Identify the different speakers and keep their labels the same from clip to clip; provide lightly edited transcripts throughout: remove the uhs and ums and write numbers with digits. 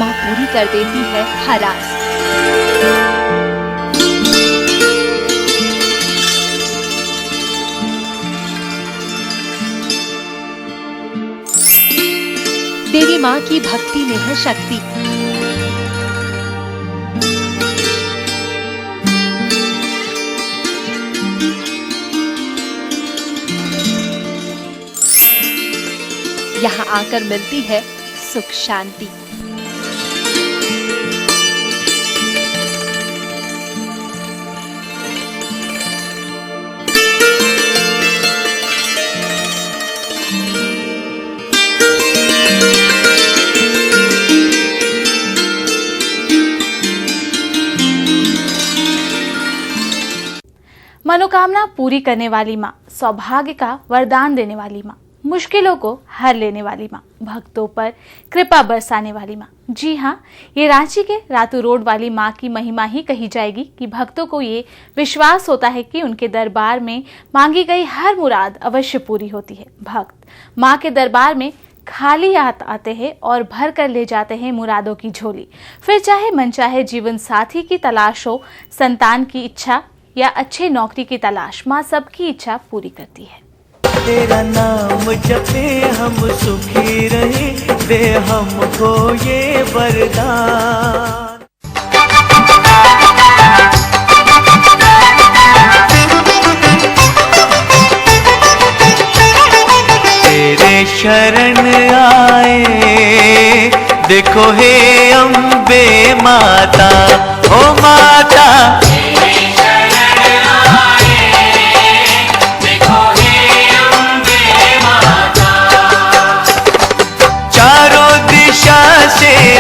Speaker 1: माँ पूरी कर देती है हर आस। देवी माँ की भक्ति में है शक्ति। यहाँ आकर मिलती है सुख शांति।
Speaker 2: मनोकामना पूरी करने वाली माँ, सौभाग्य का वरदान देने वाली माँ, मुश्किलों को हर लेने वाली माँ, भक्तों पर कृपा बरसाने वाली माँ। जी हाँ, ये रांची के रातू रोड वाली माँ की महिमा ही कही जाएगी कि भक्तों को ये विश्वास होता है कि उनके दरबार में मांगी गई हर मुराद अवश्य पूरी होती है। भक्त माँ के दरबार में खाली हाथ आते हैं और भर कर ले जाते हैं मुरादों की झोली। फिर चाहे मनचाहे जीवन साथी की तलाश हो, संतान की इच्छा या अच्छे नौकरी की तलाश, माँ सबकी इच्छा पूरी करती है।
Speaker 3: तेरा नाम जपे हम सुखी रहे, दे हमको ये वरदान। तेरे शरण आए देखो हे अम्बे माता, ओ माता।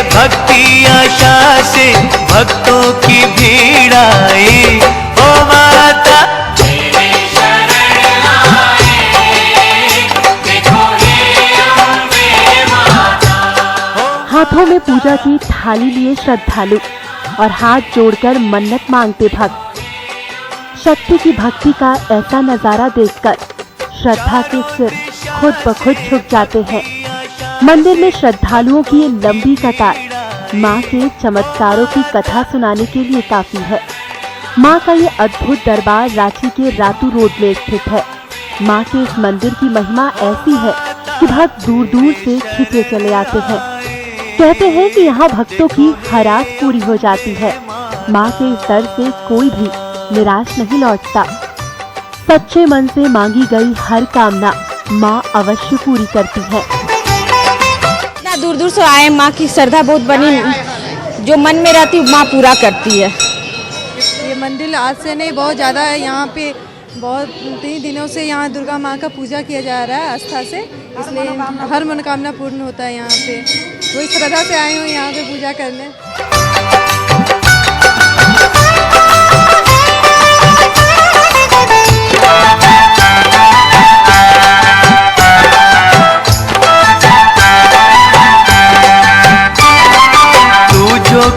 Speaker 3: भक्ति आशा से भक्तों की भीड़ आई, ओ माता। तेरे शरण आए देखो हे अम्बे माता।
Speaker 4: हाथों में पूजा की थाली लिए श्रद्धालु और हाथ जोड़कर मन्नत मांगते भक्त। शक्ति की भक्ति का ऐसा नजारा देखकर श्रद्धा के सिर खुद ब खुद झुक जाते हैं। मंदिर में श्रद्धालुओं की ये लंबी कतार माँ के चमत्कारों की कथा सुनाने के लिए काफी है। माँ का ये अद्भुत दरबार रांची के रातू रोड में स्थित है। माँ के इस मंदिर की महिमा ऐसी है कि भक्त दूर दूर से खिंचे चले आते हैं। कहते हैं कि यहाँ भक्तों की हर आस पूरी हो जाती है। माँ के इस दर से कोई भी निराश नहीं लौटता। सच्चे मन से मांगी गई हर कामना माँ अवश्य पूरी करती है।
Speaker 5: दूर दूर से आए, माँ की श्रद्धा बहुत बनी, जो मन में रहती माँ पूरा करती है।
Speaker 6: ये मंदिर आज से नहीं, बहुत ज़्यादा है। यहाँ पे बहुत 3 दिनों से यहाँ दुर्गा माँ का पूजा किया जा रहा है आस्था से, इसलिए हर मनोकामना पूर्ण होता है यहाँ पे। वही श्रद्धा से आई हूँ यहाँ पे पूजा करने।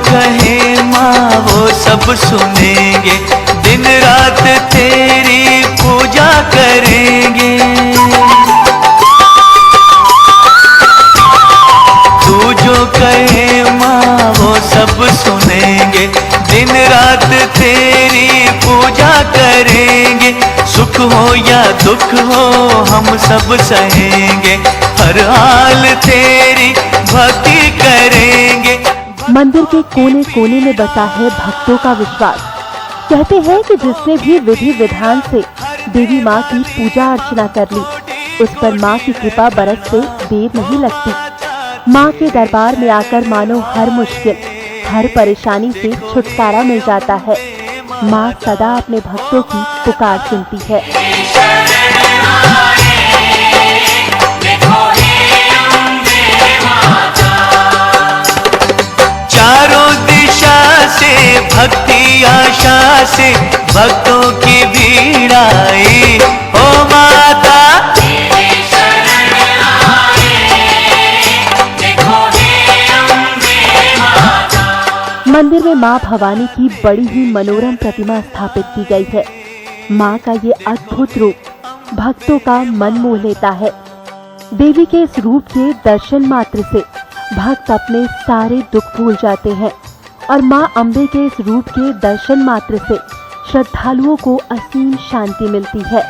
Speaker 3: कहे माँ वो सब सुनेंगे, दिन रात तेरी पूजा करेंगे। तू जो कहे माँ वो सब सुनेंगे, दिन रात तेरी पूजा करेंगे। सुख हो या दुख हो हम सब सहेंगे, हर हाल तेरी भक्ति करेंगे।
Speaker 4: मंदिर के कोने कोने में बसा है भक्तों का विश्वास। कहते हैं कि जिसने भी विधि विधान से देवी माँ की पूजा अर्चना कर ली, उस पर माँ की कृपा बरसते देर नहीं लगती। माँ के दरबार में आकर मानो हर मुश्किल, हर परेशानी से छुटकारा मिल जाता है। माँ सदा अपने भक्तों की पुकार सुनती है।
Speaker 3: चारों दिशा से भक्ति आशा से भक्तों की भीड़ आई, ओ माता। तेरे शरण आए देखो हे अम्बे माता।
Speaker 4: मंदिर में माँ भवानी की बड़ी ही मनोरम प्रतिमा स्थापित की गई है। माँ का ये अद्भुत रूप भक्तों का मन मोह लेता है। देवी के इस रूप के दर्शन मात्र से भक्त अपने सारे दुख भूल जाते हैं और माँ अम्बे के इस रूप के दर्शन मात्र से श्रद्धालुओं को असीम शांति मिलती है।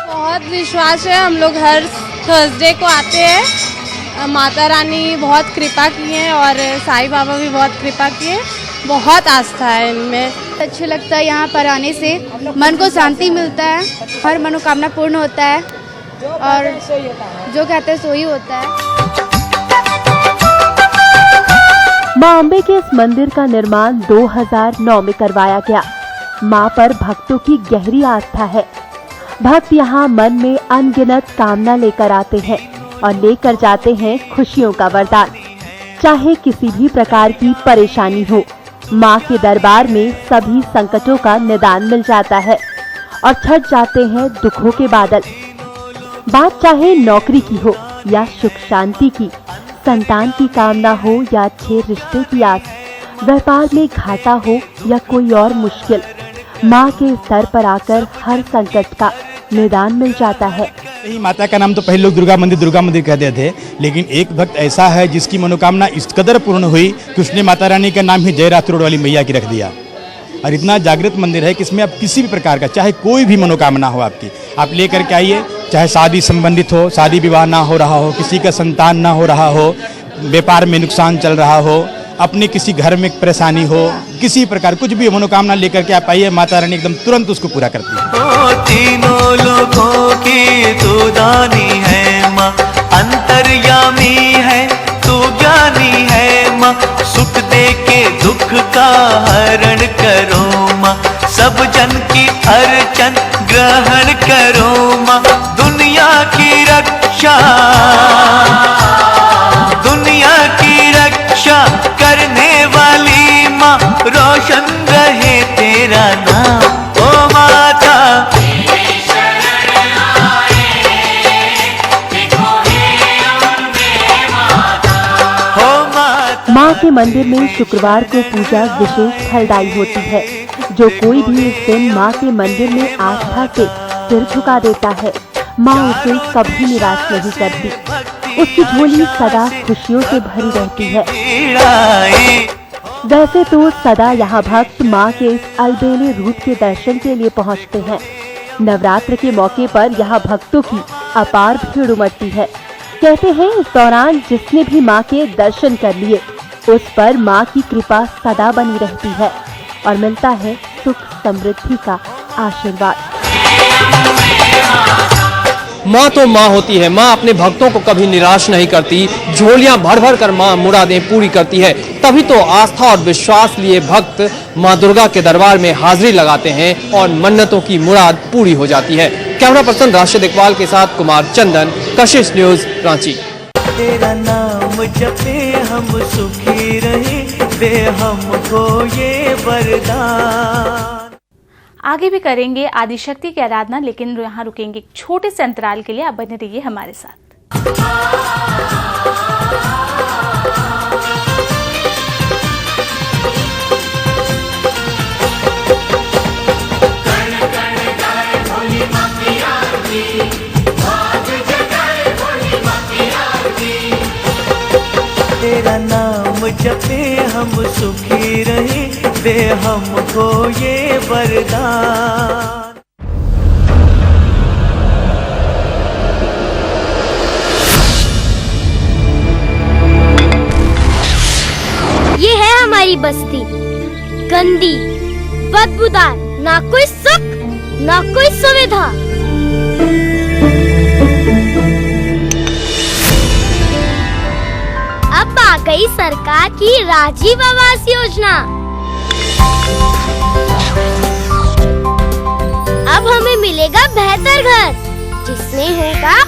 Speaker 6: बहुत विश्वास है, हम लोग हर थर्सडे को आते हैं। माता रानी बहुत कृपा की है और साईं बाबा भी बहुत कृपा किए, बहुत आस्था है इनमें।
Speaker 7: अच्छा लगता है यहाँ पर आने से, मन को शांति मिलता है, हर मनोकामना पूर्ण होता है और जो कहते हैं सो ही होता है।
Speaker 4: माँ अम्बे के इस मंदिर का निर्माण 2009 में करवाया गया। माँ पर भक्तों की गहरी आस्था है। भक्त यहाँ मन में अनगिनत कामना लेकर आते हैं और लेकर जाते हैं खुशियों का वरदान। चाहे किसी भी प्रकार की परेशानी हो, माँ के दरबार में सभी संकटों का निदान मिल जाता है और छट जाते हैं दुखों के बादल। बात चाहे नौकरी की हो या सुख शांति की, संतान की कामना हो या अच्छे रिश्ते की आस, व्यापार में घाटा हो या कोई और मुश्किल, माँ के स्तर पर आकर हर संकट का निदान मिल जाता है।
Speaker 8: यही माता का नाम तो पहले लोग दुर्गा मंदिर कहते थे, लेकिन एक भक्त ऐसा है जिसकी मनोकामना इस कदर पूर्ण हुई कि उसने माता रानी का नाम ही जय रात रोड वाली मैया की रख दिया। और इतना जागृत मंदिर है कि इसमें आप किसी भी प्रकार का, चाहे कोई भी मनोकामना हो आपकी, आप लेकर के आइए। चाहे शादी संबंधित हो, शादी विवाह ना हो रहा हो, किसी का संतान ना हो रहा हो, व्यापार में नुकसान चल रहा हो, अपने किसी घर में परेशानी हो, किसी प्रकार कुछ भी मनोकामना लेकर के आप आइए, माता रानी एकदम तुरंत उसको पूरा करती है।
Speaker 3: ओ तीनों लोगों की तू दानी है माँ, अंतर्यामी है तू ज्ञानी है माँ, सुख दे के दुख का हरण करो माँ, सब जन की अर्चन ग्रहण करो माँ, दुनिया की रक्षा करने वाली माँ, रोशन रहे तेरा नाम ओ माता।
Speaker 4: माँ के मंदिर में शुक्रवार को पूजा विशेष फलदायी होती है। जो कोई भी इस दिन माँ के मंदिर में आस्था से सिर झुका देता है, माँ उसे कभी निराश नहीं करती। उसकी झोली सदा खुशियों से भरी रहती है। वैसे तो सदा यहाँ भक्त माँ के इस अलबेले रूप के दर्शन के लिए पहुँचते हैं। नवरात्र के मौके पर यहाँ भक्तों की अपार भीड़ उमड़ती है। कहते हैं इस दौरान जिसने भी माँ के दर्शन कर लिए, उस पर माँ की कृपा सदा बनी रहती है और मिलता है सुख समृद्धि का आशीर्वाद।
Speaker 9: माँ तो माँ होती है। माँ अपने भक्तों को कभी निराश नहीं करती। झोलियां भर भर कर माँ मुरादें पूरी करती है। तभी तो आस्था और विश्वास लिए भक्त माँ दुर्गा के दरबार में हाजिरी लगाते हैं और मन्नतों की मुराद पूरी हो जाती है। कैमरा पर्सन राशिद इकबाल के साथ कुमार चंदन, कशिश न्यूज, रांची।
Speaker 3: तेरा नाम जपे हम सुखी रहे, दे हमको ये वरदान।
Speaker 2: आगे भी करेंगे आदिशक्ति की आराधना, लेकिन यहाँ रुकेंगे एक छोटे से अंतराल के लिए। आप बने रहिए हमारे साथ।
Speaker 3: तेरा नाम जपे हम सुखी रहे, दे हमको ये वरदान।
Speaker 10: ये है हमारी बस्ती, गंदी, बदबूदार, ना कोई सुख ना कोई सुविधा। अब आ गई सरकार की राजीव आवास योजना। अब हमें मिलेगा बेहतर घर, जिसमें होगा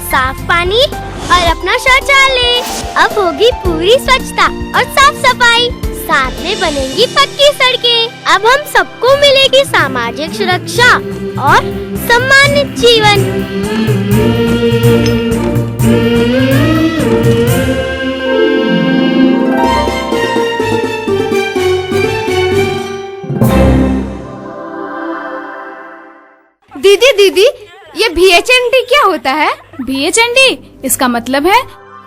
Speaker 10: साफ पानी और अपना शौचालय। अब होगी पूरी स्वच्छता और साफ सफाई, साथ में बनेंगी पक्की सड़कें। अब हम सबको मिलेगी सामाजिक सुरक्षा और सम्मानित जीवन।
Speaker 11: दीदी, ये VHND क्या होता है? VHND इसका मतलब है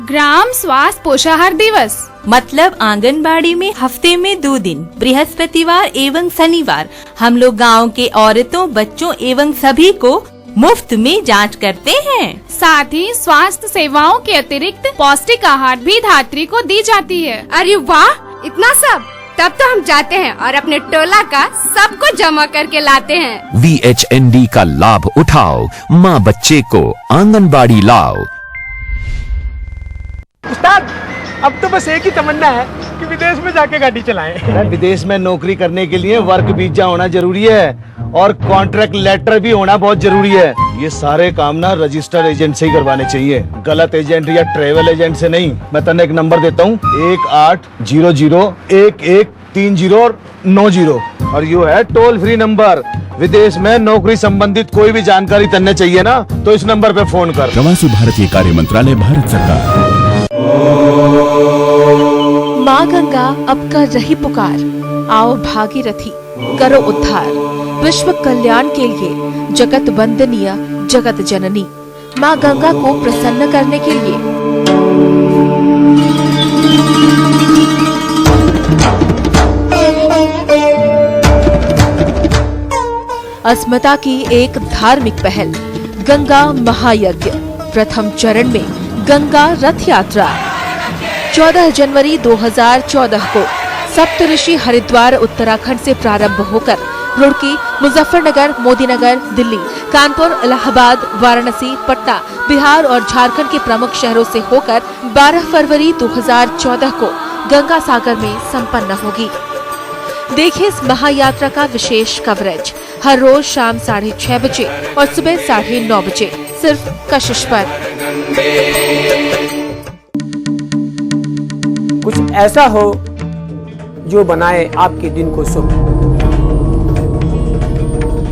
Speaker 2: ग्राम स्वास्थ्य पोषाहार दिवस
Speaker 5: मतलब आंगनबाड़ी में हफ्ते में 2 दिन बृहस्पतिवार एवं शनिवार हम लोग गांव के औरतों, बच्चों एवं सभी को मुफ्त में जांच करते हैं।
Speaker 2: साथ ही स्वास्थ्य सेवाओं के अतिरिक्त पौष्टिक आहार भी धात्री को दी जाती है।
Speaker 7: अरे वाह, इतना सब! तब तो हम जाते हैं और अपने टोला का सबको जमा करके लाते हैं।
Speaker 11: VHND का लाभ उठाओ, माँ बच्चे को आंगनबाड़ी लाओ।
Speaker 12: उस्ताद, अब तो बस एक ही तमन्ना है कि विदेश में जाके गाड़ी चलाएं।
Speaker 13: विदेश में नौकरी करने के लिए वर्क वीजा होना जरूरी है और कॉन्ट्रैक्ट लेटर भी होना बहुत जरूरी है। ये सारे काम ना रजिस्टर्ड एजेंट से ही करवाने चाहिए, गलत एजेंट या ट्रेवल एजेंट से नहीं। मैं तने एक नंबर देता हूँ, 1800113090 और यो है टोल फ्री नंबर। विदेश में नौकरी संबंधित कोई भी जानकारी तन्ने चाहिए ना तो इस नंबर पे फोन कर।
Speaker 11: प्रवासी भारतीय कार्य मंत्रालय, भारत सरकार।
Speaker 1: माँ गंगा अब कर रही पुकार, आओ भागीरथी करो उद्धार। विश्व कल्याण के लिए जगत वंदनीय जगत जननी माँ गंगा को प्रसन्न करने के लिए अस्मिता की एक धार्मिक पहल गंगा महायज्ञ। प्रथम चरण में गंगा रथ यात्रा 14 जनवरी 2014 को सप्तऋषि हरिद्वार उत्तराखंड से प्रारंभ होकर रुड़की, मुजफ्फरनगर, मोदीनगर, दिल्ली, कानपुर, इलाहाबाद, वाराणसी, पटना, बिहार और झारखंड के प्रमुख शहरों से होकर 12 फरवरी 2014 को गंगा सागर में संपन्न होगी। देखिए इस महायात्रा का विशेष कवरेज हर रोज शाम 6:30 बजे और सुबह 9:30 बजे सिर्फ कशिश पर।
Speaker 12: कुछ ऐसा हो जो बनाए आपके दिन को शुभ,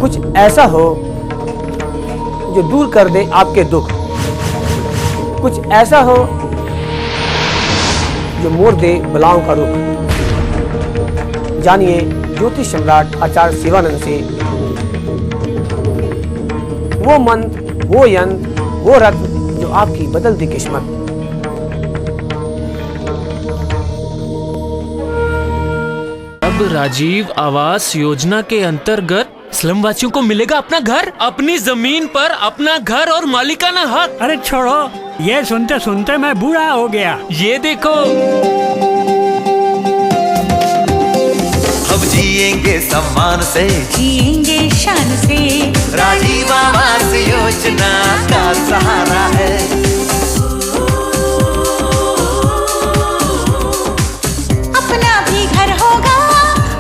Speaker 12: कुछ ऐसा हो जो दूर कर दे आपके दुख, कुछ ऐसा हो जो मोड़ दे बलाओं का रुख। जानिए ज्योतिष सम्राट आचार्य शिवानंद से वो मंत्र, वो यंत्र, वो रत्न जो आपकी बदलती किस्मत।
Speaker 14: अब राजीव आवास योजना के अंतर्गत स्लम वासियों को मिलेगा अपना घर, अपनी जमीन पर अपना घर और मालिकाना हक।
Speaker 15: अरे छोड़ो, ये सुनते सुनते मैं बूढ़ा हो गया।
Speaker 14: ये देखो,
Speaker 3: अब जिएंगे सम्मान से,
Speaker 16: जिएंगे शान से।
Speaker 3: राजीव आवास योजना का सहारा है।
Speaker 16: अपना भी घर होगा,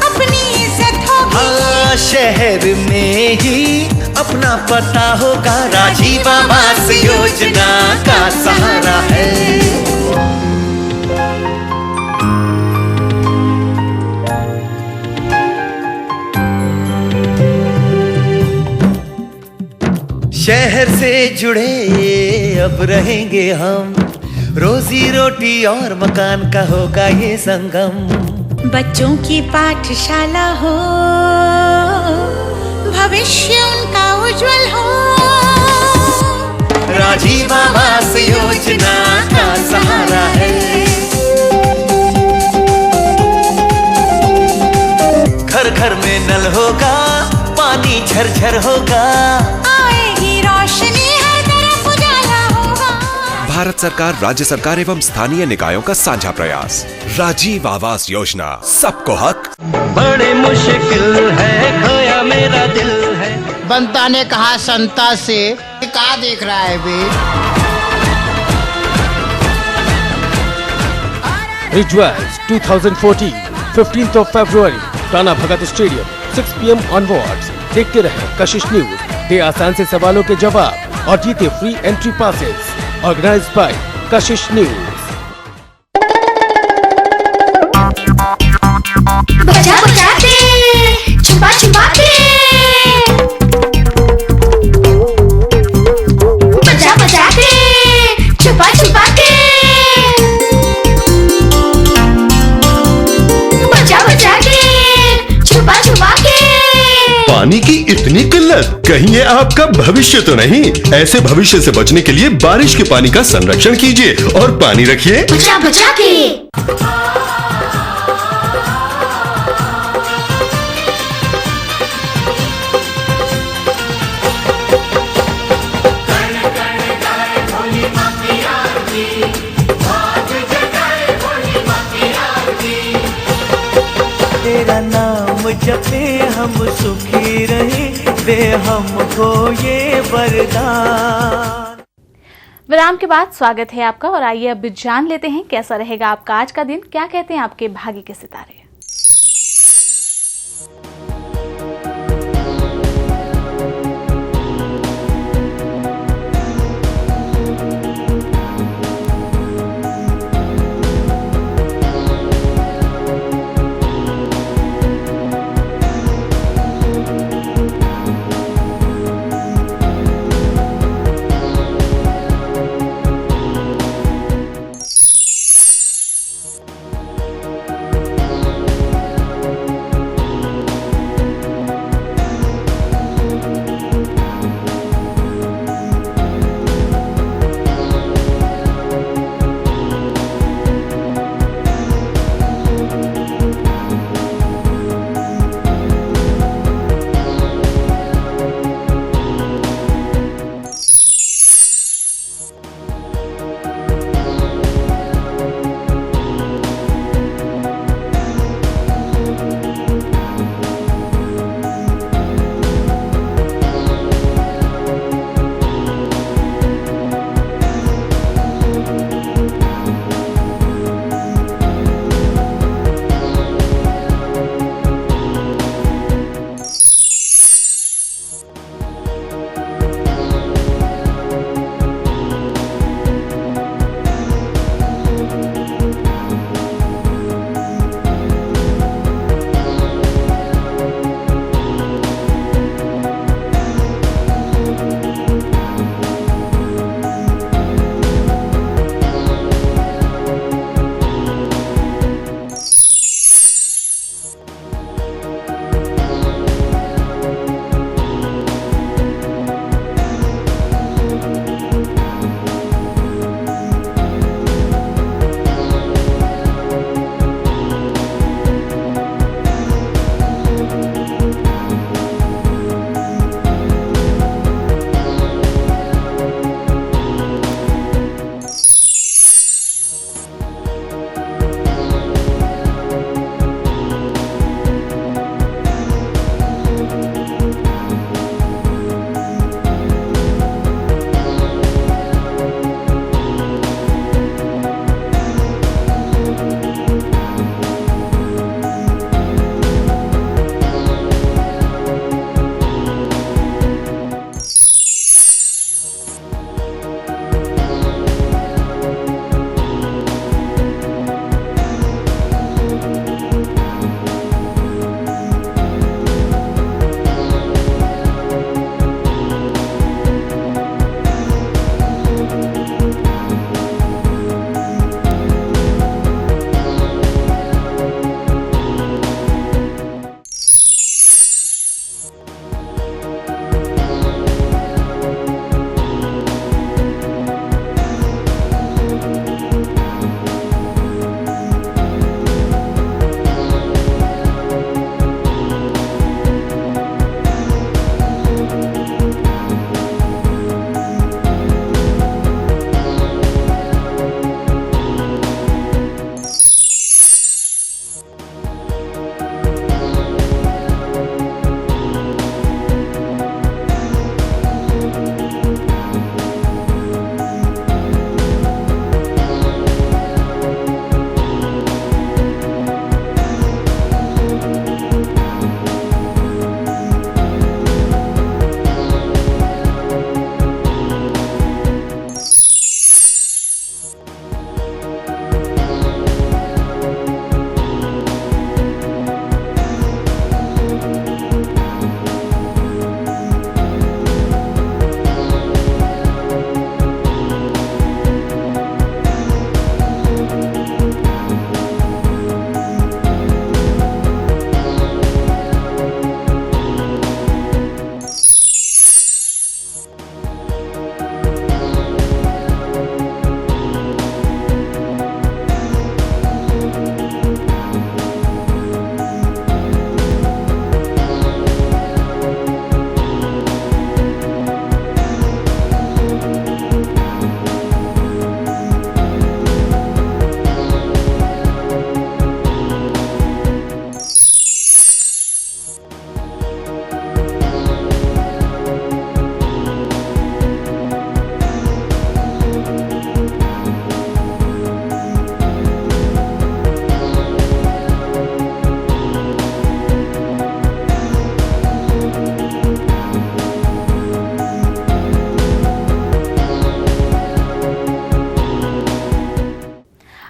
Speaker 16: अपनी इज्जत होगी।
Speaker 3: हाँ, शहर में ही अपना पता होगा। राजीव आवास योजना का सहारा है। शहर से जुड़े अब रहेंगे हम, रोजी रोटी और मकान का होगा ये संगम।
Speaker 16: बच्चों की पाठशाला हो, भविष्य उनका उज्जवल हो।
Speaker 3: राजीव आवास योजना का सहारा है। घर घर में नल होगा, पानी झरझर होगा।
Speaker 16: आएगी रोशनी, हर तरफ उजाला होगा।
Speaker 11: भारत सरकार, राज्य सरकार एवं स्थानीय निकायों का साझा प्रयास। राजीव आवास योजना, सबको हक।
Speaker 3: बड़े मुश्किल है, खोया मेरा दिल है।
Speaker 17: बनता ने कहा संता से, क्या देख रहा है बे?
Speaker 9: Rituals 2014, 15th of February, Tana Bhagat stadium, 6 PM onwards। देखते रहे कशिश न्यूज, दे आसान से सवालों के जवाब और जीते free entry passes. Organised by Kashish News.
Speaker 10: बचा बचा के, छुपा छुपा के, बचा बचा के, छुपा छुपा के, बचा बचा के, छुपा छुपा के।
Speaker 11: पानी की इतनी किल्लत
Speaker 18: दिक्कत? कहीं ये आपका भविष्य तो नहीं? ऐसे भविष्य से बचने के लिए बारिश के पानी का संरक्षण कीजिए और पानी रखिए
Speaker 10: बचा बचा के।
Speaker 3: तेरा नाम जपे हम सुखी रहे, दे हमको ये वरदान।
Speaker 2: विराम के बाद स्वागत है आपका और आइए अब जान लेते हैं कैसा रहेगा आपका आज का दिन। क्या कहते हैं आपके भाग्य के सितारे।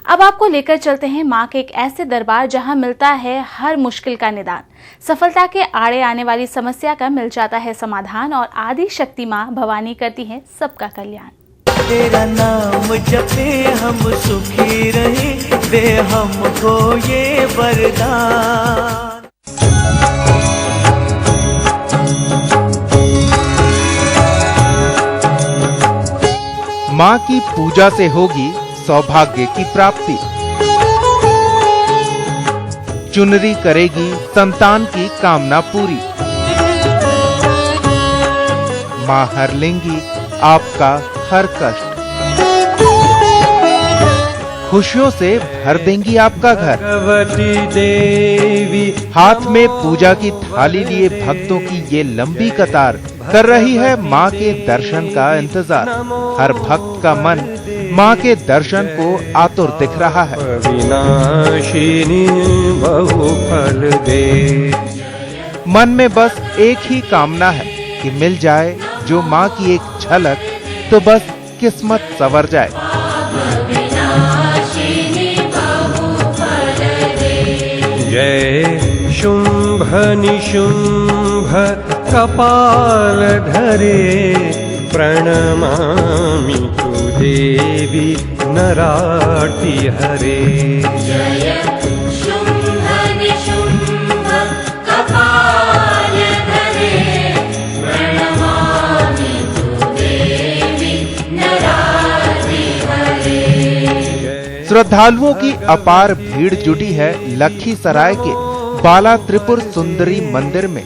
Speaker 2: अब आपको लेकर चलते हैं माँ के एक ऐसे दरबार जहाँ मिलता है हर मुश्किल का निदान, सफलता के आड़े आने वाली समस्या का मिल जाता है समाधान और आदि शक्ति माँ भवानी करती है सबका कल्याण।
Speaker 3: तेरा नाम जपे हम सुखी रहे, दे हमको ये वरदान।
Speaker 19: माँ की पूजा से होगी सौभाग्य की प्राप्ति, चुनरी करेगी संतान की कामना पूरी, माँ हर लेंगी आपका हर कष्ट, खुशियों से भर देंगी आपका घर।
Speaker 20: भगवती देवी
Speaker 19: हाथ में पूजा की थाली लिए भक्तों की ये लंबी कतार कर रही है माँ के दर्शन का इंतजार। हर भक्त का मन माँ के दर्शन को आतुर दिख रहा है।
Speaker 20: विनाशिनी बहुफल दे।
Speaker 19: मन में बस एक ही कामना है कि मिल जाए जो माँ की एक झलक, तो बस किस्मत संवर जाए।
Speaker 20: जय शुंभ निशुंभ कपाल धरे, प्रणमामि तु देवी नराटी हरे।
Speaker 16: जय शुंभ निशुंभ कपाल धरे, प्रणमामि तु देवी नराटी हरे।
Speaker 19: श्रद्धालुओं की अपार भीड़ जुटी है लखीसराय के बाला त्रिपुर सुंदरी मंदिर में।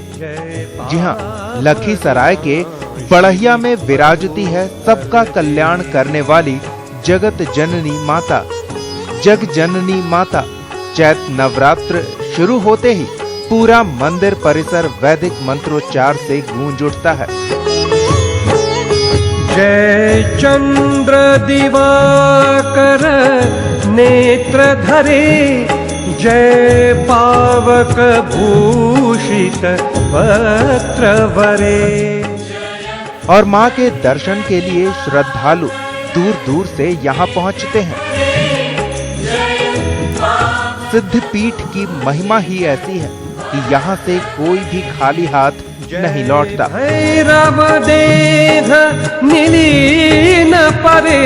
Speaker 19: जी हाँ, लखीसराय के बढ़िया में विराजती है सबका कल्याण करने वाली जगत जननी माता। जग जननी माता चैत नवरात्र शुरू होते ही पूरा मंदिर परिसर वैदिक मंत्रोच्चार से गूंज उठता है।
Speaker 20: जय चंद्र दिवाकर नेत्र धरे, जय पावक भूषित वस्त्र वरे।
Speaker 19: और माँ के दर्शन के लिए श्रद्धालु दूर दूर से यहाँ पहुँचते हैं। सिद्ध पीठ की महिमा ही ऐसी है कि यहाँ से कोई भी खाली हाथ नहीं लौटता।
Speaker 20: भैरव देह निलीन परे,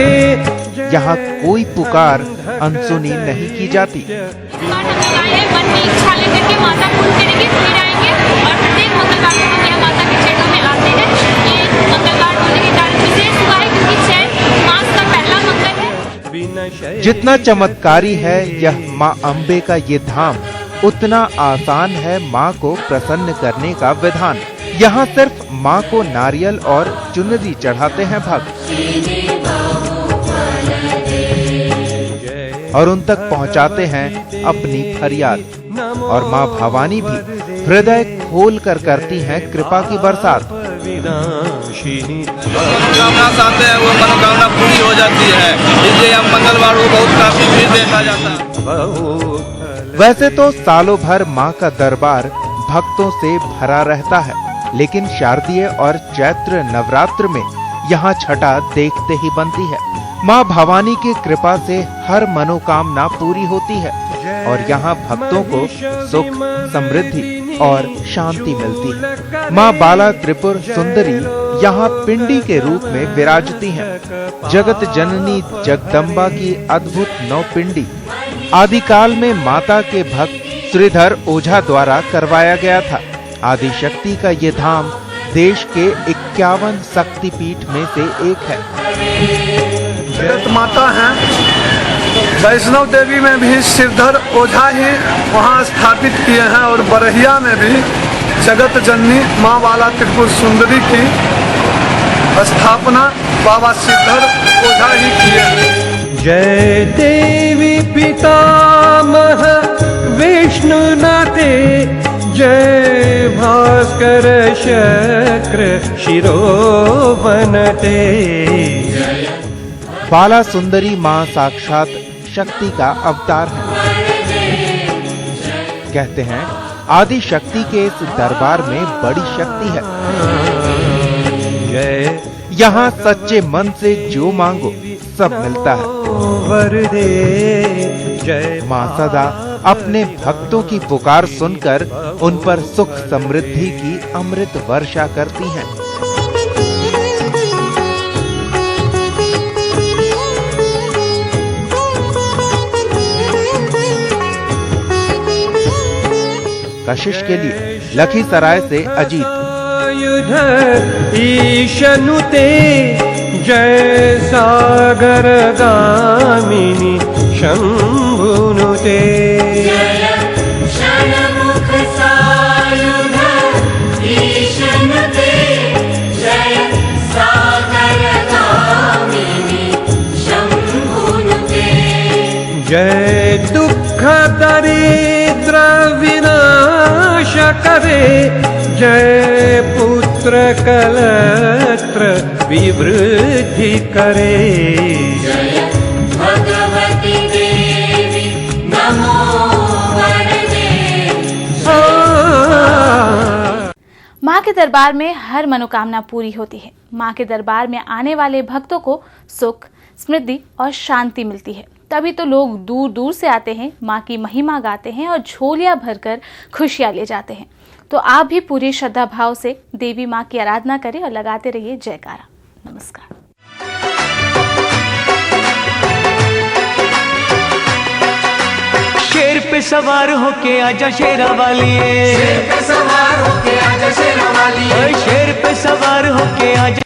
Speaker 19: यहाँ कोई पुकार अनसुनी नहीं की जाती।
Speaker 21: मन की इच्छा लेकर के माता पूर्ण करेंगे, फिर आएंगे और प्रत्येक मंगलवार को हम यहाँ माता के चरणों में आते हैं। ये मंगलवार होने के कारण विशेष हुआ है क्योंकि चैत मास का पहला मंगल है।
Speaker 19: जितना चमत्कारी है यह माँ अम्बे का ये धाम, उतना आसान है माँ को प्रसन्न करने का विधान। यहाँ सिर्फ माँ को नारियल और चुनरी चढ़ाते हैं भक्त और उन तक पहुँचाते हैं अपनी फरियाद। और माँ भवानी भी हृदय खोल कर करती हैं कृपा की बरसात।
Speaker 22: मनोकामना चाहते हैं वो मनोकामना पूरी हो जाती है, इसलिए हम मंगलवार को बहुत काफी भीड़ देखा जाता है।
Speaker 19: वैसे तो सालों भर माँ का दरबार भक्तों से भरा रहता है, लेकिन शारदीय और चैत्र नवरात्र में यहाँ छठा देखते ही बनती है। माँ भवानी की कृपा से हर मनोकामना पूरी होती है और यहाँ भक्तों को सुख, समृद्धि और शांति मिलती है। माँ बाला त्रिपुर सुंदरी यहाँ पिंडी के रूप में विराजती हैं। जगत जननी जगदम्बा की अद्भुत नौपिंडी आदिकाल में माता के भक्त श्रीधर ओझा द्वारा करवाया गया था। आदि शक्ति का ये धाम देश के 51 शक्तिपीठ में से एक है।
Speaker 23: जगत माता है, वैष्णव देवी में भी श्रीधर ओझा ही वहाँ स्थापित किए हैं और बरहिया में भी जगत जननी माँ बाला त्रिपुर सुंदरी की स्थापना बाबा श्रीधर ओझा ही किए हैं।
Speaker 20: जय देवी पितामह विष्णुनाथे, जय भास्कर शक्र शिरोवनते।
Speaker 19: बाला सुंदरी माँ साक्षात शक्ति का अवतार है। कहते हैं आदि शक्ति के इस दरबार में बड़ी शक्ति है। यहाँ सच्चे मन से जो मांगो सब मिलता है।
Speaker 20: वर दे जय।
Speaker 19: माँ सदा अपने भक्तों की पुकार सुनकर उन पर सुख समृद्धि की अमृत वर्षा करती हैं। कशिश के लिए लखीसराय से अजीत।
Speaker 20: ईशनुते जय सागर गामिनी शंभुनुते जय दुख दरिद्र विनाश करे जय पुत्र कलत्र विवृद्धि करे जय भगवती देवी नमो
Speaker 2: माँ के दरबार में हर मनोकामना पूरी होती है। माँ के दरबार में आने वाले भक्तों को सुख, समृद्धि और शांति मिलती है। तभी तो लोग दूर दूर से आते हैं, माँ की महिमा गाते हैं और झोलियां भरकर खुशियां ले जाते हैं। तो आप भी पूरी श्रद्धा भाव से देवी माँ की आराधना करें और लगाते रहिए जयकारा। नमस्कार।
Speaker 3: शेर पे सवार होके आजा शेरा वाली, शेर पे सवार होके आजा शेरा वाली, शेर पे सवार होके आजा।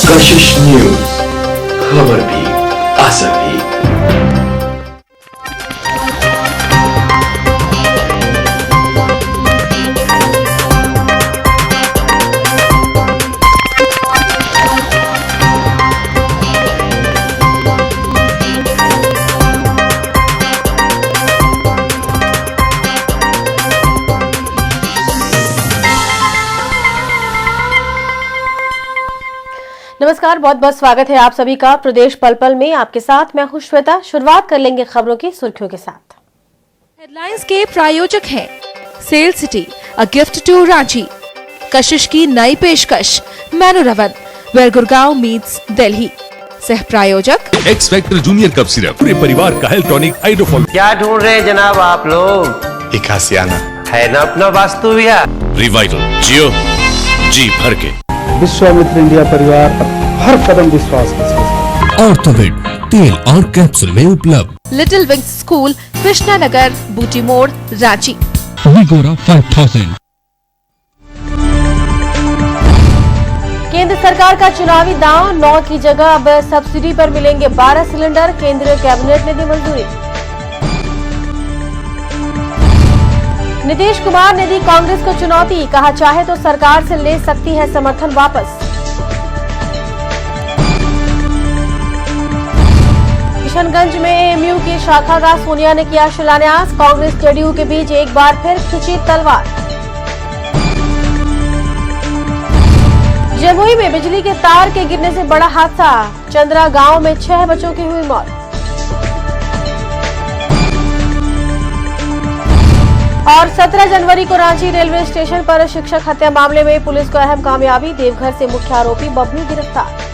Speaker 11: कशिश न्यूज, खबर भी असर भी।
Speaker 4: नमस्कार, बहुत बहुत स्वागत है आप सभी का प्रदेश पल पल में। आपके साथ मैं हूं श्वेता। शुरुआत कर लेंगे खबरों की सुर्खियों के साथ।
Speaker 1: हेडलाइंस के प्रायोजक हैं Sale City, a gift to Ranchi. Kashish की नई पेशकश Manor One, where Gurgaon meets Delhi. सह प्रायोजक
Speaker 18: X Factor Junior cough syrup, पूरे परिवार का हेल्थ टॉनिक हाइड्रोफॉल।
Speaker 6: क्या ढूंढ रहे हैं जनाब आप लोग?
Speaker 18: एक आसियाना
Speaker 6: है ना अपना वास्तु विहार।
Speaker 18: रिवाइटल जियो जी भर के।
Speaker 12: विश्वामित्र इंडिया परिवार हर कदम विश्वास के साथ।
Speaker 18: ऑर्थोवेट तेल और कैप्सूल में उपलब्ध।
Speaker 1: Little wings school, Krishna Nagar, बूटी मोड़, रांची।
Speaker 18: विगोरा 5000।
Speaker 4: केंद्र सरकार का चुनावी दांव, 9 की जगह अब सब्सिडी पर मिलेंगे 12 सिलेंडर। केंद्रीय कैबिनेट ने दी मंजूरी। नीतीश कुमार ने दी कांग्रेस को चुनौती, कहा चाहे तो सरकार से ले सकती है समर्थन वापस। किशनगंज में एएमयू की शाखा का सोनिया ने किया शिलान्यास। कांग्रेस जेडीयू के बीच एक बार फिर खिंची तलवार। जमुई में बिजली के तार के गिरने से बड़ा हादसा, चंद्रा गांव में 6 बच्चों की हुई मौत। और 17 जनवरी को रांची रेलवे स्टेशन पर शिक्षक हत्या मामले में पुलिस को अहम कामयाबी, देवघर से मुख्य आरोपी बबलू गिरफ्तार।